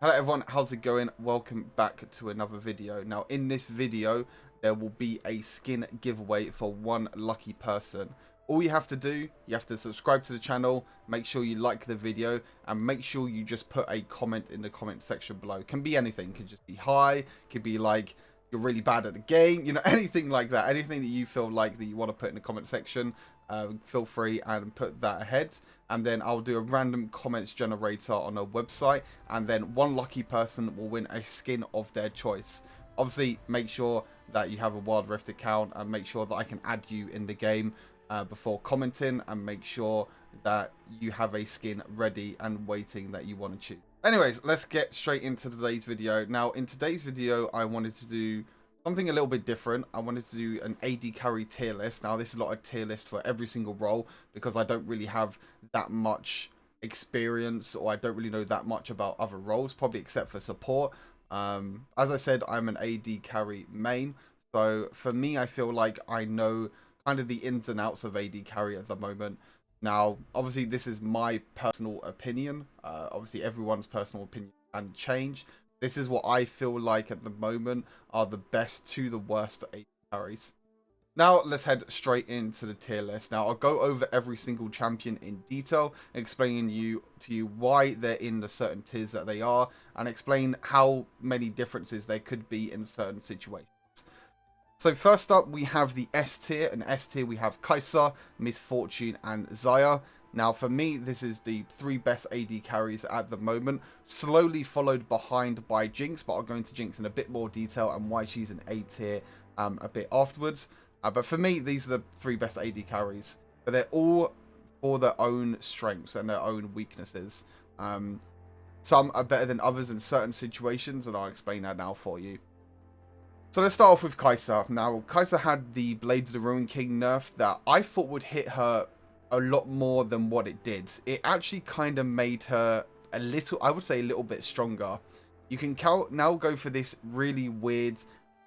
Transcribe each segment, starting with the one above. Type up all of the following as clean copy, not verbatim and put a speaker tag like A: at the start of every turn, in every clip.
A: Hello everyone, how's it going? Welcome back to another video. Now in this video there will be a skin giveaway for one lucky person. All you have to do, you have to subscribe to the channel, make sure you like the video, and make sure you just put a comment in the comment section below. Can be anything, can just be hi, could be like you're really bad at the game, you know, anything like that. Anything that you feel like that you want to put in the comment section, feel free and put that ahead. And then I'll do a random comments generator on a website, and then one lucky person will win a skin of their choice. Obviously, make sure that you have a Wild Rift account and make sure that I can add you in the game before commenting, and make sure that you have a skin ready and waiting that you want to choose. Anyways, let's get straight into today's video. Now, in today's video, I wanted to do something a little bit different. I wanted to do an AD carry tier list. Now, this is not a tier list for every single role because I don't really have that much experience, or I don't really know that much about other roles, probably except for support. As I said, I'm an AD carry main. So for me, I feel like I know kind of the ins and outs of AD carry at the moment. Now, obviously, this is my personal opinion. Obviously, everyone's personal opinion can change. This is what I feel like at the moment are the best to the worst AD carries. Now, let's head straight into the tier list. Now, I'll go over every single champion in detail, explaining to you why they're in the certain tiers that they are, and explain how many differences there could be in certain situations. So first up, we have the S tier. In S tier, we have Xayah, Miss Fortune, and Xayah. Now, for me, this is the three best AD carries at the moment, slowly followed behind by Jinx, but I'll go into Jinx in a bit more detail and why she's an A tier a bit afterwards. But for me, these are the three best AD carries, but they're all for their own strengths and their own weaknesses. Some are better than others in certain situations, and I'll explain that now for you. So let's start off with Xayah. Now, Xayah had the Blade of the Ruin King nerf that I thought would hit her a lot more than what it did. It actually kind of made her a little, I would say a little bit stronger. You can now go for this really weird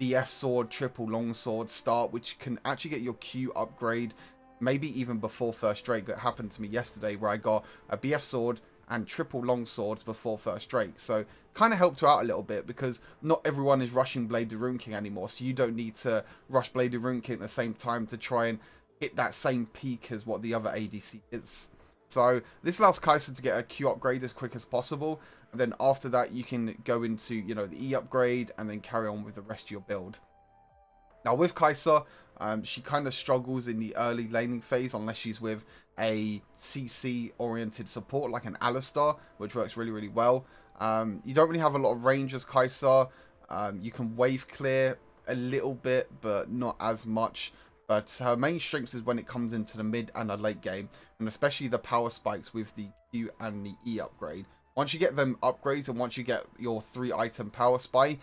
A: BF sword, triple longsword start, which can actually get your Q upgrade, maybe even before first Drake. That happened to me yesterday where I got a BF sword and triple longswords before first Drake. So kind of helped her out a little bit because not everyone is rushing Blade of the Ruin King anymore. So you don't need to rush Blade of the Ruin King at the same time to try and hit that same peak as what the other ADC is. So this allows Xayah to get a Q upgrade as quick as possible. And then after that, you can go into, you know, the E upgrade and then carry on with the rest of your build. Now with Xayah, she kind of struggles in the early laning phase unless she's with a CC oriented support like an Alistar, which works really, really well. You don't really have a lot of range as Xayah. You can wave clear a little bit, but not as much. But her main strength is when it comes into the mid and the late game, and especially the power spikes with the Q and the E upgrade. Once you get them upgrades and once you get your 3-item power spike,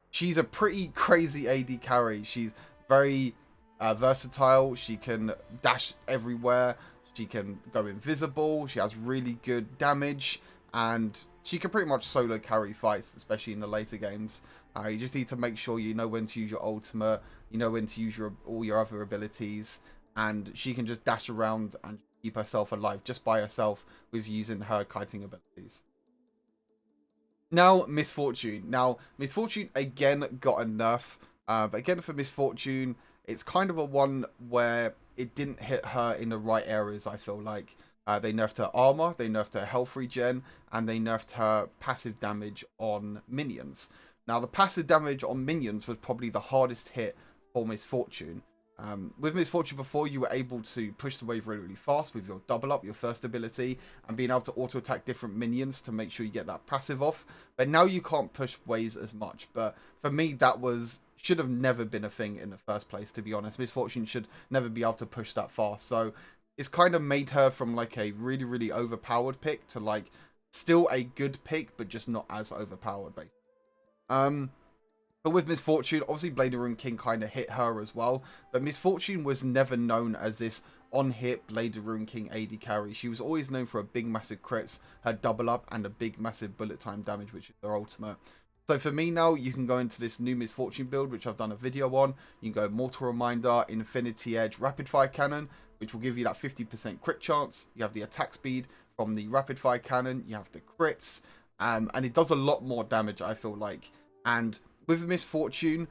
A: she's a pretty crazy AD carry. She's very versatile. She can dash everywhere. She can go invisible. She has really good damage, and she can pretty much solo carry fights, especially in the later games. You just need to make sure you know when to use your ultimate, you know when to use all your other abilities, and she can just dash around and keep herself alive just by herself with using her kiting abilities. Now, Miss Fortune. Now, Miss Fortune again got a nerf, but again for Miss Fortune, it's kind of a one where it didn't hit her in the right areas, I feel like. They nerfed her armor, they nerfed her health regen, and they nerfed her passive damage on minions. Now, the passive damage on minions was probably the hardest hit for Miss Fortune. With Miss Fortune before, you were able to push the wave really, really fast with your double up, your first ability, and being able to auto attack different minions to make sure you get that passive off. But now you can't push waves as much. But for me, that should have never been a thing in the first place, to be honest. Miss Fortune should never be able to push that fast. So it's kind of made her from like a really, really overpowered pick to like still a good pick, but just not as overpowered, basically. But with Miss Fortune, obviously Blade of the Ruin King kind of hit her as well. But Miss Fortune was never known as this on-hit Blade of the Ruin King AD carry. She was always known for a big massive crits, her double up, and a big massive bullet time damage, which is her ultimate. So for me now, you can go into this new Miss Fortune build, which I've done a video on. You can go Mortal Reminder, Infinity Edge, Rapid Fire Cannon, which will give you that 50% crit chance. You have the attack speed from the Rapid Fire Cannon. You have the crits. And it does a lot more damage, I feel like. And with Misfortune,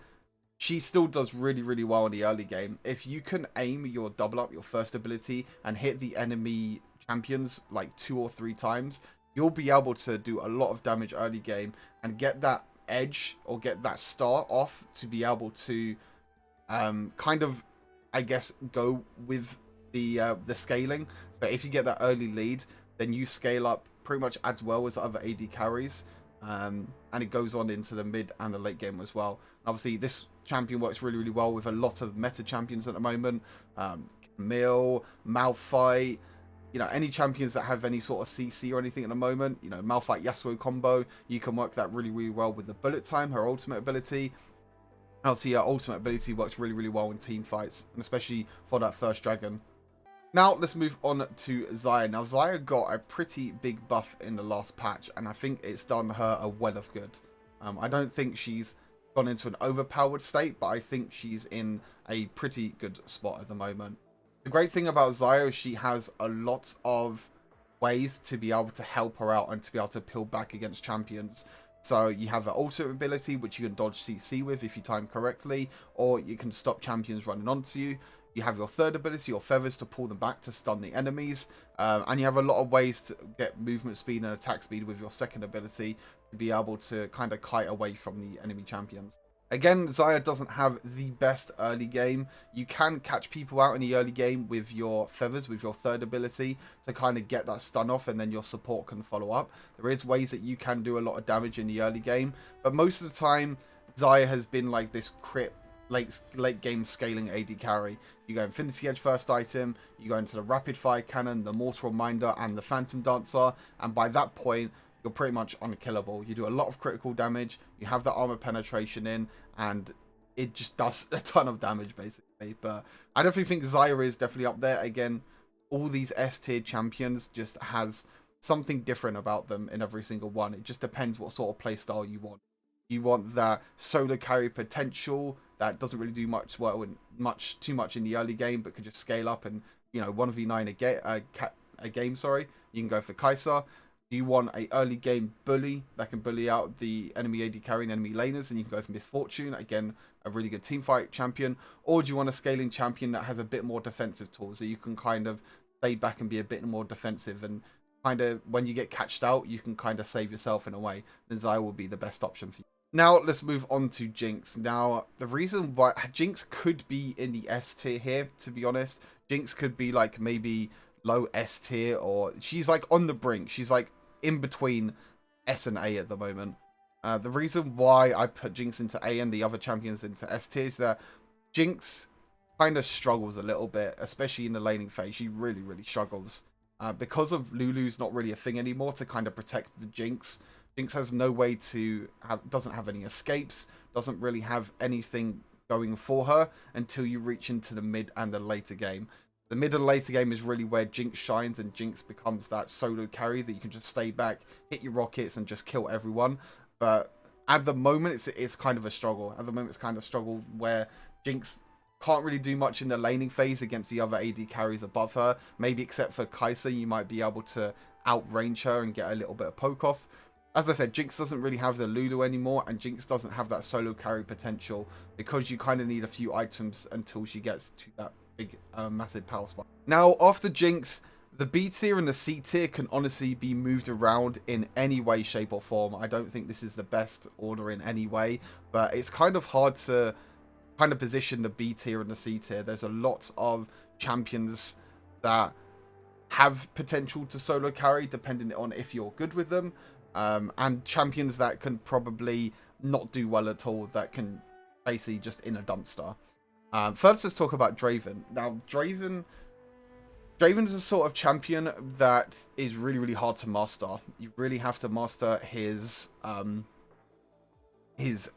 A: she still does really, really well in the early game. If you can aim your double up, your first ability, and hit the enemy champions like 2 or 3 times, you'll be able to do a lot of damage early game and get that edge or get that start off to be able to kind of, I guess, go with the scaling. So if you get that early lead, then you scale up pretty much as well as other AD carries. And it goes on into the mid and the late game as well. Obviously, this champion works really, really well with a lot of meta champions at the moment. Camille, Malphite, you know, any champions that have any sort of CC or anything at the moment. You know, Malphite Yasuo combo, you can work that really, really well with the bullet time, her ultimate ability. Obviously, her ultimate ability works really, really well in team fights, and especially for that first dragon. Now, let's move on to Xayah. Now, Xayah got a pretty big buff in the last patch, and I think it's done her a well of good. I don't think she's gone into an overpowered state, but I think she's in a pretty good spot at the moment. The great thing about Xayah is she has a lot of ways to be able to help her out and to be able to peel back against champions. So you have her ultimate ability, which you can dodge CC with if you time correctly, or you can stop champions running onto you. You have your third ability, your feathers, to pull them back to stun the enemies. And you have a lot of ways to get movement speed and attack speed with your second ability to be able to kind of kite away from the enemy champions. Again, Xayah doesn't have the best early game. You can catch people out in the early game with your feathers, with your third ability, to kind of get that stun off, and then your support can follow up. There is ways that you can do a lot of damage in the early game, but most of the time, Xayah has been like this crit late game scaling AD carry. You go Infinity Edge first item, you go into the Rapid Fire Cannon, the Mortal Reminder, and the Phantom Dancer, and by that point, you're pretty much unkillable. You do a lot of critical damage, you have the armor penetration in, and it just does a ton of damage, basically. But I definitely think Xayah is definitely up there. Again, all these S-tier champions just has something different about them in every single one. It just depends what sort of playstyle you want. You want that solo carry potential that doesn't really do much too much in the early game, but can just scale up and, you know, 1v9 a game. Sorry, you can go for Xayah. Do you want a early game bully that can bully out the enemy AD carry and enemy laners, and you can go for Misfortune, again, a really good team fight champion? Or do you want a scaling champion that has a bit more defensive tools, so you can kind of stay back and be a bit more defensive, and kind of when you get catched out, you can kind of save yourself in a way? Then Xayah will be the best option for you. Now, let's move on to Jinx. Now, the reason why Jinx could be in the S tier here, to be honest, Jinx could be like maybe low S tier, or she's like on the brink. She's like in between S and A at the moment. The reason why I put Jinx into A and the other champions into S tier is that Jinx kind of struggles a little bit, especially in the laning phase. She really, really struggles. Because of Lulu's not really a thing anymore to kind of protect the Jinx. Jinx has no way to doesn't have any escapes, doesn't really have anything going for her until you reach into the mid and the later game. The mid and later game is really where Jinx shines, and Jinx becomes that solo carry that you can just stay back, hit your rockets, and just kill everyone. But at the moment, it's kind of a struggle. At the moment, it's kind of a struggle where Jinx can't really do much in the laning phase against the other AD carries above her. Maybe except for Xayah, you might be able to outrange her and get a little bit of poke off. As I said, Jinx doesn't really have the Lulu anymore, and Jinx doesn't have that solo carry potential because you kind of need a few items until she gets to that big, massive power spike. Now, after Jinx, the B tier and the C tier can honestly be moved around in any way, shape, or form. I don't think this is the best order in any way, but it's kind of hard to kind of position the B tier and the C tier. There's a lot of champions that have potential to solo carry, depending on if you're good with them. And champions that can probably not do well at all, that can basically just in a dumpster. First, let's talk about Draven. Now, Draven's a sort of champion that is really, really hard to master. You really have to master his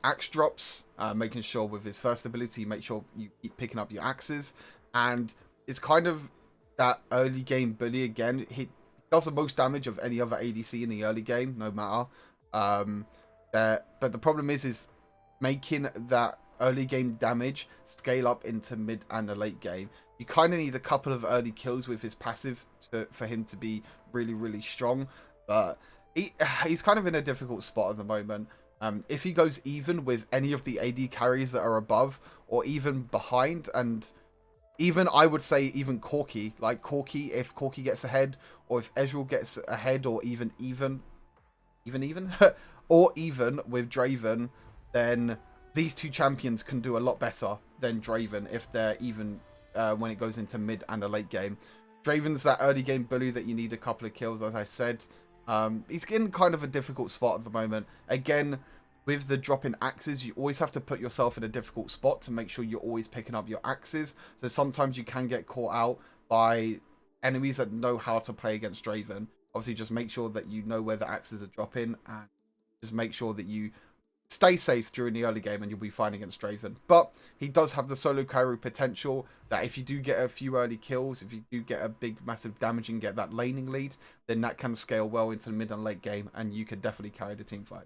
A: axe drops, making sure with his first ability, you make sure you keep picking up your axes. And it's kind of that early game bully again. He does the most damage of any other ADC in the early game, no matter. But the problem is making that early game damage scale up into mid and the late game. You kind of need a couple of early kills with his passive for him to be really, really strong. But he's kind of in a difficult spot at the moment. If he goes even with any of the AD carries that are above or even behind, and even I would say even Corki, like Corki, if Corki gets ahead, or if Ezreal gets ahead, or even or even with Draven, then these two champions can do a lot better than Draven if they're even when it goes into mid and a late game. Draven's that early game bully that you need a couple of kills, as I said. He's in kind of a difficult spot at the moment. Again, with the drop in axes, you always have to put yourself in a difficult spot to make sure you're always picking up your axes. So sometimes you can get caught out by enemies that know how to play against Draven. Obviously, just make sure that you know where the axes are dropping, and just make sure that you stay safe during the early game and you'll be fine against Draven. But he does have the solo carry potential that if you do get a few early kills, if you do get a big massive damage and get that laning lead, then that can scale well into the mid and late game and you can definitely carry the team fight.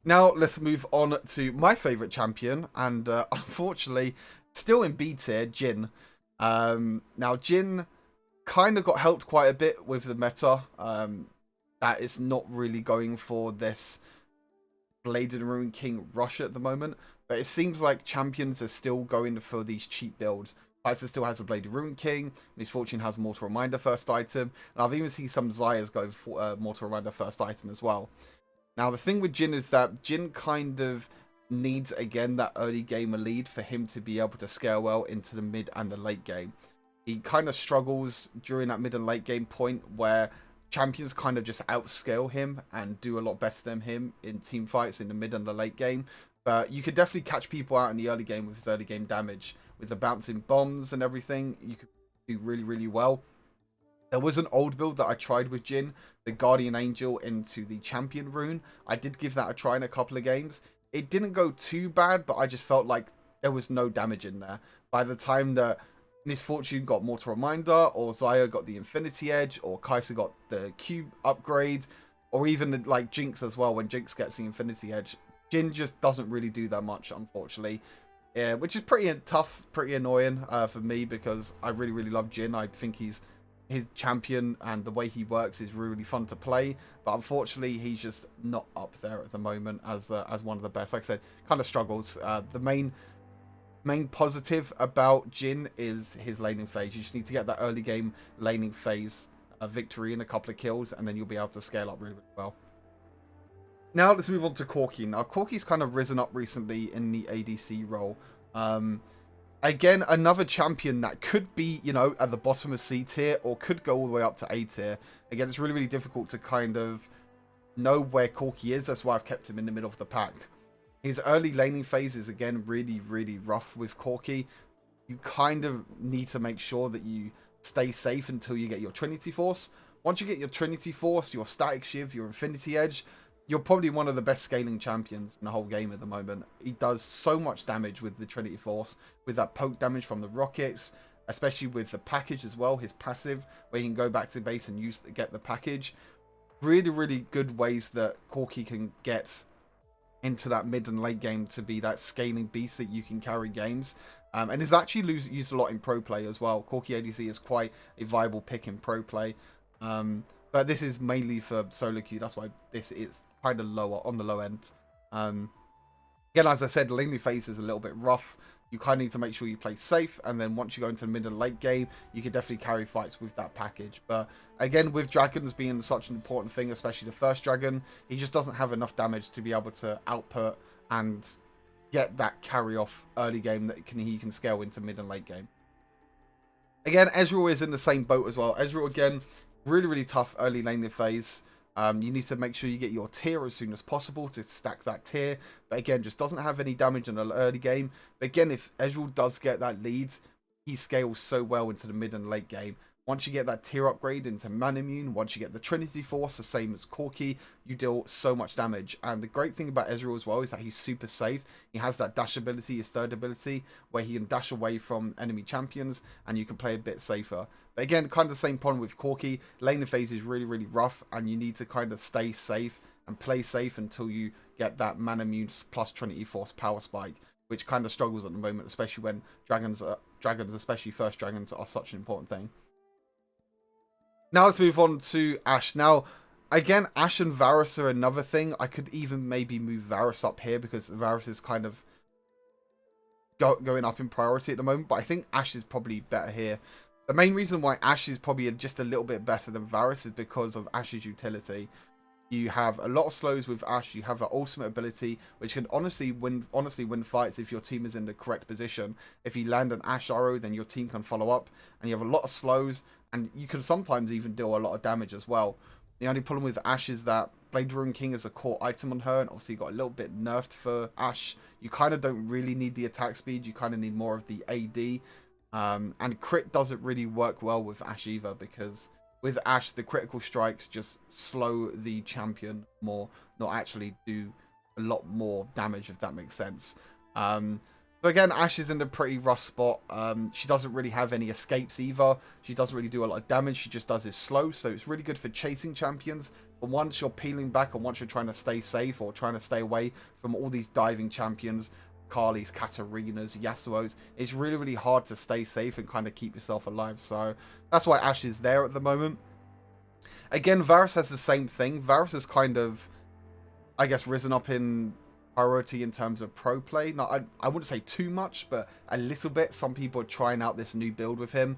A: Now let's move on to my favourite champion, and unfortunately still in B tier, Jhin. Now Jhin kind of got helped quite a bit with the meta. That is not really going for this Bladed Ruin King rush at the moment, but it seems like champions are still going for these cheap builds. Kai'Sa still has a Bladed Ruin King, Misfortune has Mortal Reminder first item, and I've even seen some Xayahs go for Mortal Reminder first item as well. Now the thing with Jhin is that Jhin kind of needs, again, that early gamer lead for him to be able to scale well into the mid and the late game. He kind of struggles during that mid and late game point where champions kind of just outscale him and do a lot better than him in team fights in the mid and the late game. But you could definitely catch people out in the early game with his early game damage. With the bouncing bombs and everything, you could do really, really well. There was an old build that I tried with Jhin, the Guardian Angel into the Champion rune. I did give that a try in a couple of games. It didn't go too bad, but I just felt like there was no damage in there. By the time that Misfortune got Mortal Reminder, or Xayah got the Infinity Edge, or Kai'Sa got the Q upgrade, or even like Jinx as well, when Jinx gets the Infinity Edge, Jhin just doesn't really do that much, unfortunately. Yeah, which is pretty tough, pretty annoying for me, because I really, really love Jhin. I think his champion and the way he works is really fun to play, but unfortunately he's just not up there at the moment as one of the best. Like I said, kind of struggles. The main positive about Jhin is his laning phase. You just need to get that early game laning phase victory and a couple of kills, and then you'll be able to scale up really, really well. Now let's move on to Corki. Now Corki's kind of risen up recently in the ADC role. Again, another champion that could be, you know, at the bottom of C tier or could go all the way up to A tier. Again, it's really, really difficult to kind of know where Corki is. That's why I've kept him in the middle of the pack. His early laning phase is, again, really, really rough with Corki. You kind of need to make sure that you stay safe until you get your Trinity Force. Once you get your Trinity Force, your Static Shiv, your Infinity Edge, you're probably one of the best scaling champions in the whole game at the moment. He does so much damage with the Trinity Force, with that poke damage from the rockets, especially with the package as well, his passive, where he can go back to base and get the package. Really, really good ways that Corki can get into that mid and late game to be that scaling beast that you can carry games. And is actually used a lot in pro play as well. Corki ADC is quite a viable pick in pro play. But this is mainly for solo queue. That's why this is kind of lower, on the low end. Again, as I said, laning phase is a little bit rough. You kind of need to make sure you play safe, and then once you go into the mid and late game, you can definitely carry fights with that package. But again, with dragons being such an important thing, especially the first dragon, he just doesn't have enough damage to be able to output and get that carry off early game that he can scale into mid and late game. Again, Ezreal is in the same boat as well. Ezreal, again, really, really tough early laning phase. You need to make sure you get your tier as soon as possible to stack that tier. But again, just doesn't have any damage in the early game. But again, if Ezreal does get that lead, he scales so well into the mid and late game. Once you get that tier upgrade into Manamune, once you get the Trinity Force, the same as Corki, you deal so much damage. And the great thing about Ezreal as well is that he's super safe. He has that dash ability, his third ability, where he can dash away from enemy champions and you can play a bit safer. But again, kind of the same problem with Corki. Laning phase is really, really rough, and you need to kind of stay safe and play safe until you get that Manamune plus Trinity Force power spike, which kind of struggles at the moment, especially when dragons, especially first dragons, are such an important thing. Now let's move on to Ashe. Now, Again, Ashe and Varus are another thing. I could even maybe move Varus up here because Varus is kind of going up in priority at the moment. But I think Ashe is probably better here. The main reason why Ashe is probably just a little bit better than Varus is because of Ashe's utility. You have a lot of slows with Ashe. You have an ultimate ability, which can honestly win fights if your team is in the correct position. If you land an Ashe arrow, then your team can follow up. And you have a lot of slows, and you can sometimes even deal a lot of damage as well. The only problem with Ashe is that Blade Rune King is a core item on her, and obviously got a little bit nerfed for Ashe. You kind of don't really need the attack speed. You kind of need more of the AD. And crit doesn't really work well with Ashe either, because with Ashe, the critical strikes just slow the champion more, not actually do a lot more damage, if that makes sense. But again, Ashe is in a pretty rough spot. She doesn't really have any escapes either. She doesn't really do a lot of damage. She just does it slow, so it's really good for chasing champions. But once you're peeling back and once you're trying to stay safe or trying to stay away from all these diving champions, Kali's, Katarinas, Yasuo's, it's really, really hard to stay safe and kind of keep yourself alive. So that's why Ashe is there at the moment. Again, Varus has the same thing. Varus has kind of, I guess, risen up in priority in terms of pro play. Not, I wouldn't say too much, but a little bit. Some people are trying out this new build with him.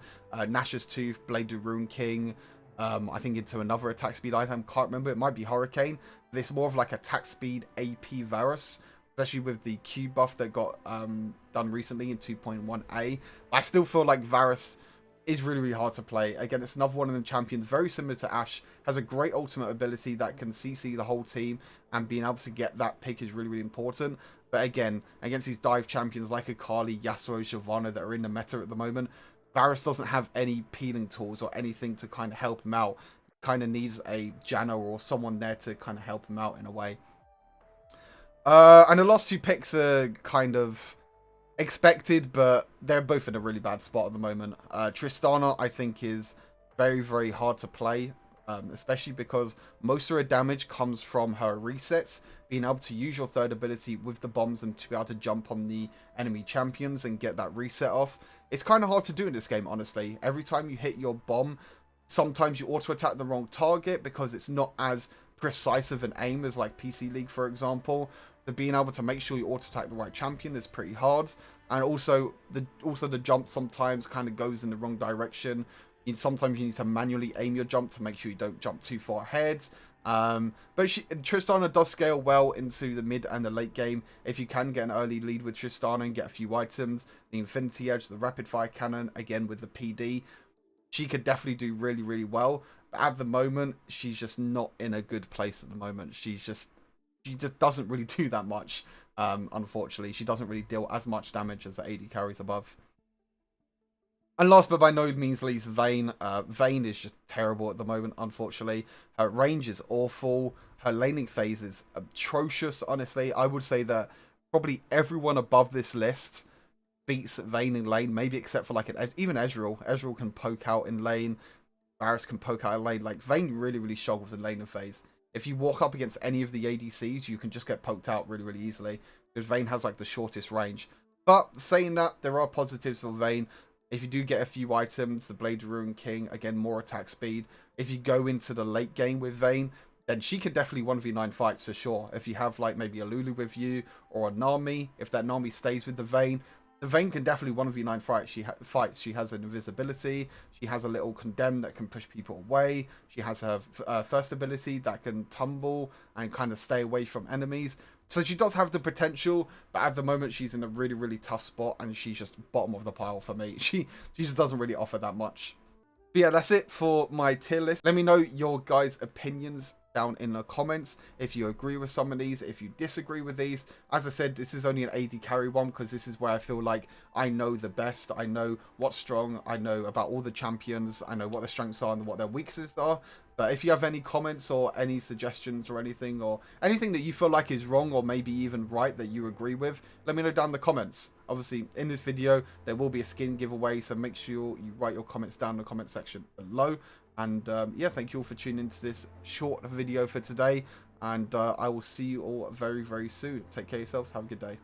A: Nash's Tooth, Blade of Rune King, I think into another attack speed item. Can't remember. It might be Hurricane. But it's more of like attack speed AP Varus, especially with the Q buff that got done recently in 2.1a. I still feel like Varus is really, really hard to play. Again, it's another one of the champions, very similar to Ashe, has a great ultimate ability that can CC the whole team, and being able to get that pick is really, really important. But again, against these dive champions like Akali, Yasuo, Shyvana that are in the meta at the moment, Varus doesn't have any peeling tools or anything to kind of help him out. Kind of needs a Janna or someone there to kind of help him out in a way. And the last two picks are kind of expected, but they're both in a really bad spot at the moment. Tristana, I think, is very, very hard to play, especially because most of her damage comes from her resets, being able to use your third ability with the bombs and to be able to jump on the enemy champions and get that reset off. It's kind of hard to do in this game, honestly. Every time you hit your bomb, sometimes you auto-attack the wrong target because it's not as precise of an aim as like PC League, for example. So being able to make sure you auto-attack the right champion is pretty hard. And also the jump sometimes kind of goes in the wrong direction. Sometimes you need to manually aim your jump to make sure you don't jump too far ahead. But Tristana does scale well into the mid and the late game. If you can get an early lead with Tristana and get a few items, the Infinity Edge, the Rapid Fire Cannon, again with the PD, she could definitely do really, really well. But at the moment, she's just not in a good place at the moment. She just doesn't really do that much. Unfortunately, she doesn't really deal as much damage as the AD carries above. And last but by no means least, Vayne. Vayne is just terrible at the moment, unfortunately. Her range is awful. Her laning phase is atrocious, honestly. I would say that probably everyone above this list beats Vayne in lane, maybe except for like even Ezreal. Ezreal can poke out in lane. Varus can poke out in lane. Like, Vayne really, really struggles in laning phase. If you walk up against any of the ADCs, you can just get poked out really, really easily, because Vayne has like the shortest range. But saying that, there are positives for Vayne. If you do get a few items, the Blade of Rune King, again, more attack speed. If you go into the late game with Vayne, then she could definitely 1v9 fights for sure. If you have like maybe a Lulu with you or a Nami, if that Nami stays with the Vayne can definitely 1v9 fights. She has an invisibility. She has a little condemn that can push people away. She has her first ability that can tumble and kind of stay away from enemies. So she does have the potential, but at the moment she's in a really, really tough spot, and she's just bottom of the pile for me. She just doesn't really offer that much. But yeah, that's it for my tier list. Let me know your guys' opinions down in the comments, if you agree with some of these, if you disagree with these. As I said, this is only an AD carry one, because this is where I feel like I know the best. I know what's strong, I know about all the champions, I know what their strengths are and what their weaknesses are. But if you have any comments or any suggestions or anything that you feel like is wrong or maybe even right that you agree with, let me know down in the comments. Obviously, in this video, there will be a skin giveaway, so make sure you write your comments down in the comment section below. And yeah, thank you all for tuning into this short video for today. And I will see you all very, very soon. Take care of yourselves. Have a good day.